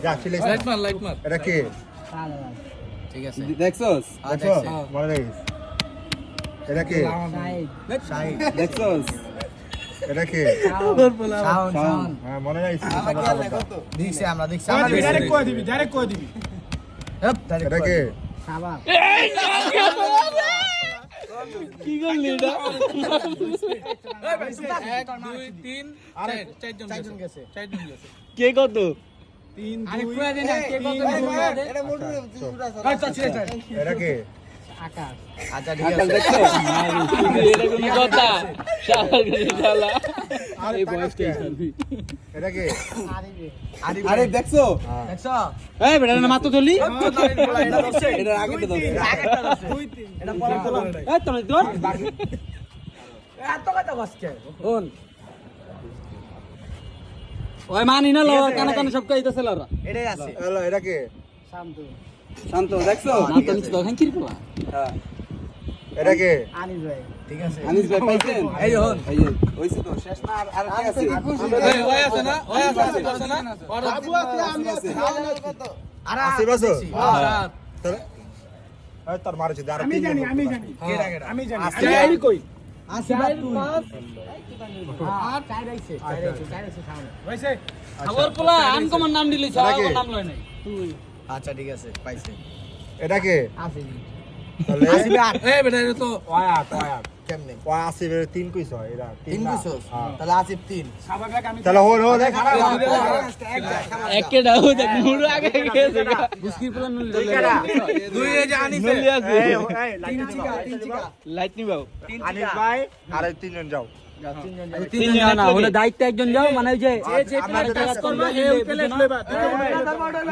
যা ফিলে লাইট মার এটা কে ঠিক আছে দেখছস দেখো মনে রাখিস এটা কে শাহিদ দেখছস এটা কে শাওন হ্যাঁ মনে রাখিস দেখছি আমরা ডাইরেক্ট কই দিবি এটা কে কি করলি এটা 1 2 3 চারজন গেছে কে কত 3 আরে 2 পুরা দিন কে কত এটা মোটু এটা কে আচ্ছা ঠিক আকাল আছে দেখছো এটা কোন কথা শালার শালা এই বয়সটা এটা কে আরে দেখছো দেখছো এই বেটা না মাত্র ধরলি এটা ধরছে এটা আগেটা ধরছে আগেরটা ধরছে এটা পরে তোলা এই তুমি ধর এত কথা বসকে কোন ওই মানি না লো কানে কানে সব কইতাছে লরা এটাই আছে হ্যালো এটা কে শান্ত দেখছো না তো নিচে দোকান কি করবা হ্যাঁ এটা কে ঠিক আছে আনিস ভাই পাইছেন এই হন এই হইছে তো শেষ না আর কি আছে এই ওই আছে না বাবু আছে আমি আছি আরে আসি বসো হ্যাঁ তার মারছে দাঁড়া আমি জানি কেডা কেডা আমি জানি এই কই আসি ভাই পাস আর চাই রাইছে সামনে হইছে খবর পোলা আনকমন নাম দিলি নাকি? নাম লয় নাই তুই আচ্ছা ঠিক আছে পাইছে এটা কে আসি তাহলে আসি আর এই বেটা এটা তো ওয়াত কেমনে ওয়া আসি বের তিন কইছ এরা তিন না। কইছস হ্যাঁ। তাহলে আসিফ তিন স্বাভাবিক আমি তাহলে হো দেখ একে দাও দেখ মুড় আগে গেছে বুস্কির পোলা নুল দুই এই যে আনিছে নুলি আছে তিন লাইট নিবাও আনিস ভাই আর তিনজন যাও তিনজন না হলে দায়িত্ব একজন যাও মানে ওই যে আমরা তো কাজ করবে এ পেলে ফ্লেবা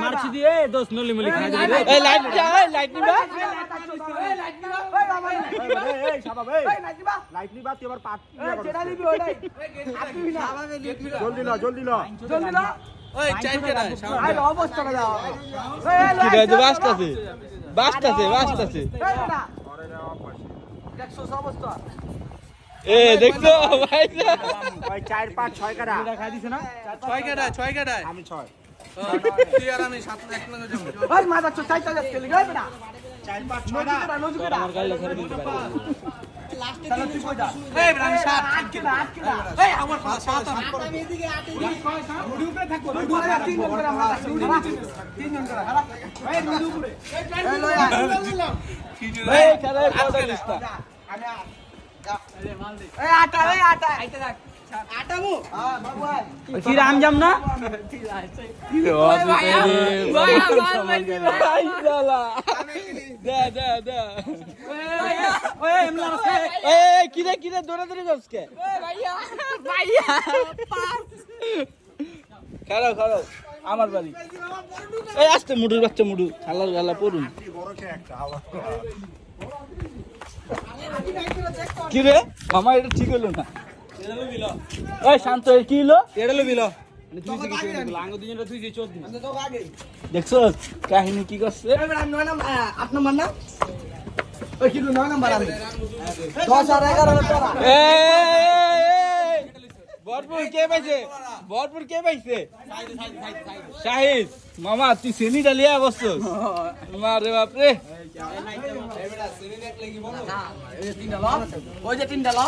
মারছি দিয়ে দোস নলি মলি খাই দিবে এই লাইট যা লাইট নিবা এই শাবাব এই লাইট নিবা তুই আবার পাট জলদি ল ওই চাই কেডা কি রে বাসটাছে বাসটাছে এ দেখছো ভাই ওই 4 5 6 কাটা খাই দিছে না ছয় কেডা আমি 6 তুই আর আমি সাত এক লগে যাবো 4 5 6 না আমার গাড়ি লেখা দিতে পারে এই বেটা আমি সাত এই আমার পাঁচ সাত রুডি উপরে থাকবো রুডি উপরে তিনজন করে আমরা তিনজন করে এই রুডি উপরে এই খেলা কোটা লিস্ট কি রাম জাম না কি রে কি রে দৌড়াদৌড়ি করছে খারাপ আমার বাড়ি এই আসতে মুডুর বাচ্চা মুডু খালার গালা পড়ুন বড় কে একটা আবার কি রে মামা এটা ঠিক হলো না ওই শান্ত কি হলো এডালো বিলো দেখছো কাহিনী কি করছে ভরপুর কে পাইছে শাহিদ মামা তুই শ্রেণী ডালিয়া বসছো মারে বাপরে তিনটা ল